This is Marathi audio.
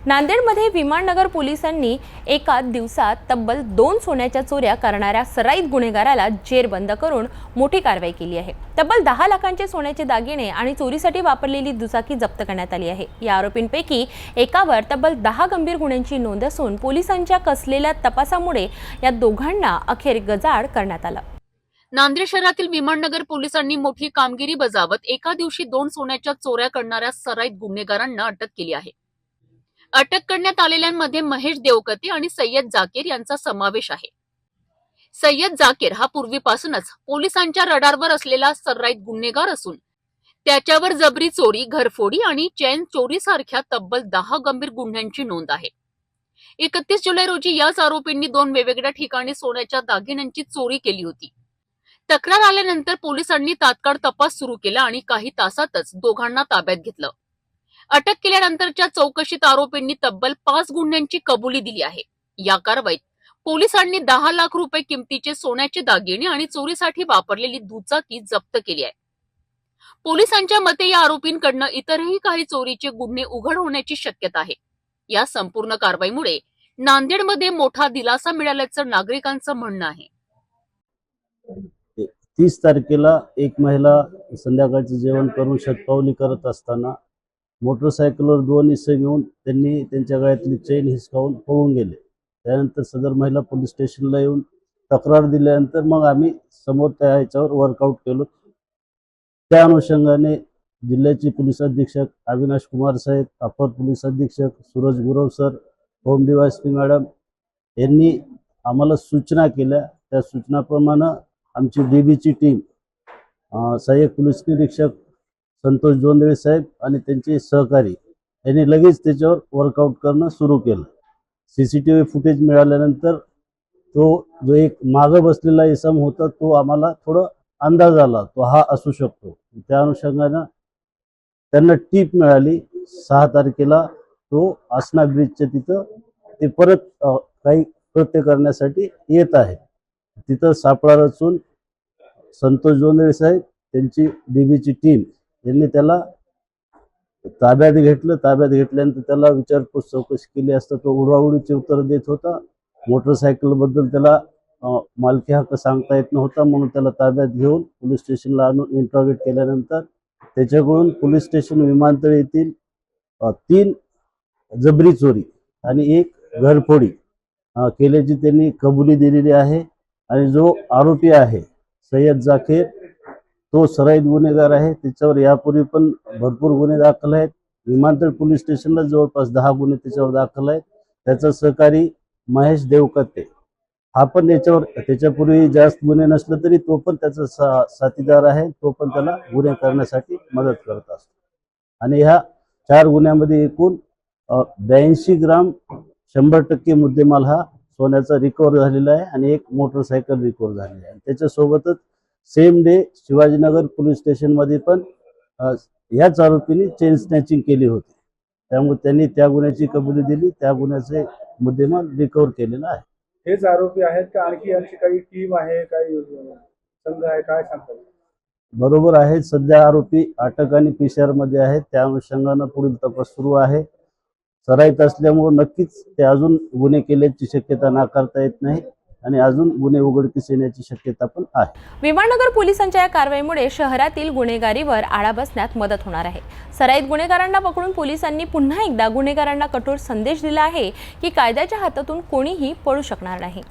नांदेडमध्ये विमाननगर पोलिसांनी एका दिवसात तब्बल 2 सोन्याच्या चोऱ्या करणाऱ्या सराईत गुन्हेगाराला जेरबंद करून मोठी कारवाई केली आहे। तब्बल 10 लाखांचे सोन्याचे दागिने आणि चोरीसाठी वापरलेली दुचाकी जप्त करण्यात आली आहे। या आरोपींपैकी एकावर तब्बल 10 गंभीर गुन्ह्यांची नोंद असून पोलिसांच्या कसलेल्या तपासामुळे या दोघांना अखेर गजाआड करण्यात आलं। नांदेड शहरातील विमाननगर पोलिसांनी मोठी कामगिरी बजावत एका दिवशी 2 सोन्याच्या चोऱ्या करणाऱ्या सराईत गुन्हेगारांना अटक केली आहे। अटक करण्यात आलेल्यांमध्ये महेश देवकते आणि सय्यद जाकीर यांचा समावेश आहे। सय्यद जाकीर हा पूर्वीपासूनच पोलिसांच्या रडारवर असलेला सराईत गुन्हेगार असून त्याच्यावर जबरी चोरी, घरफोडी आणि चेन चोरी सारख्या तब्बल 10 गंभीर गुन्ह्यांची नोंद आहे। 31 जुलै रोजी याच आरोपींनी 2 वेगवेगळ्या ठिकाणी सोन्याच्या दागिन्यांची चोरी केली होती। तक्रार आल्यानंतर पोलिसांनी तात्काळ तपास सुरू केला आणि काही तासातच दोघांना ताब्यात घेतलं। अटक केल्यानंतरच्या चौकशीत आरोपींनी तब्बल 5 गुन्ह्यांची कबुली दिली आहे। या कारवाईत पोलिसांनी 10 लाख रुपये किमतीचे सोन्याचे दागिने आणि चोरीसाठी वापरलेली दुचाकी जप्त केली आहे। पोलिसांच्या मते या आरोपींकडनं इतरही काही चोरीचे गुन्हे उघड होण्याची शक्यता आहे। या संपूर्ण कारवाईमुळे नांदेडमध्ये मोठा दिलासा मिळाल्याचं नागरिकांचं म्हणणं आहे। 30 तारखेला एक महिला संध्याकाळचे जेवण करून शतपावली करत असताना मोटरसायकलवर 2 इसम येऊन त्यांनी त्यांच्या गळ्यातली चेन हिसकावून पळून गेले। त्यानंतर सदर महिला पोलीस स्टेशनला येऊन तक्रार दिल्यानंतर मग आम्ही समोर त्या ह्याच्यावर वर्कआउट केलो। त्या अनुषंगाने जिल्ह्याचे पोलीस अधीक्षक अविनाश कुमार साहेब, अपर पोलीस अधीक्षक Suraj Gurav sir, home DySP madam यांनी आम्हाला सूचना केल्या। त्या सूचनाप्रमाणे आमची डीबीची टीम सहाय्यक पोलीस निरीक्षक संतोष जोंधळे साहेब आणि त्यांचे सहकारी यांनी लगेच त्याच्यावर वर्कआउट करणं सुरू केलं। सीसीटीव्ही फुटेज मिळाल्यानंतर तो जो एक मागे बसलेला इसम होता तो आम्हाला थोडा अंदाज आला तो हा असू शकतो। त्या अनुषंगाने त्यांना टीप मिळाली। 6 तारखेला तो आसना ब्रिजच्या तिथं ते परत काही कृत्य करण्यासाठी येत आहे। तिथं सापळा रचून संतोष जोंधळे साहेब त्यांची डीबीची टीम यांनी त्याला ताब्यात घेतलं। ताब्यात घेतल्यानंतर त्याला विचारपूस चौकशी केली असता तो उडवाउडीचे उत्तर देत होता। मोटरसायकल बद्दल त्याला मालकी हक्क सांगता येत नव्हता, म्हणून त्याला ताब्यात घेऊन पोलीस स्टेशनला आणून इंट्रोगेट केल्यानंतर त्याच्याकडून पोलीस स्टेशन विमानतळ येथील 3 जबरी चोरी आणि 1 घरफोडी केल्याची त्यांनी कबुली दिलेली आहे। आणि जो आरोपी आहे सय्यद जाकीर तो सराईत गुन्हेगार आहे। त्याच्यावर यापूर्वी पण भरपूर गुन्हे दाखल आहेत। विमानतळ पोलीस स्टेशनला जवळपास 10 गुन्हे त्याच्यावर दाखल आहेत। त्याचा सहकारी महेश देवकते हा पण याच्यावर त्याच्यापूर्वी जास्त गुन्हे नसले तरी तो पण त्याचा साथीदार आहे। तो पण त्याला गुन्हे करण्यासाठी मदत करत असतो। आणि ह्या 4 गुन्ह्यामध्ये एकूण 82 ग्राम 100% मुद्देमाल हा सोन्याचा रिकव्हर झालेला आहे आणि 1 मोटरसायकल रिकव्हर झालेली आहे। त्याच्यासोबतच same day Shivajinagar police station मध्ये पण याच आरोपींनी चेन स्नॅचिंग केली होती। त्यामुळे त्यांनी त्या गुन्ह्याची कबुली दिली, त्या गुन्ह्याचे मुद्देमाल रिकव्हर केलेला आहे। हेच आरोपी आहेत का आणखी काही टीम आहे, काही संघ आहे, काय सांगतात? बरोबर आहे, सध्या आरोपी अटक आणि PCR मध्ये आहेत। त्या अनुषंगाने पुढील तपास सुरू आहे। सराईत असल्यामुळे नक्कीच ते अजून गुन्हे केल्याची शक्यता नाकारता येत नाही आणि अजून गुन्हे उघडकीस येण्याची शक्यता पण आहे। विमाननगर पोलिसांच्या या कारवाईमुळे शहरातील गुन्हेगारीवर आळा बसण्यात मदत होणार आहे। सराईत गुन्हेगारांना पकडून पोलिसांनी पुन्हा एकदा गुन्हेगारांना कठोर संदेश दिला आहे की कायद्याच्या हातातून कोणीही पळू शकणार नाही।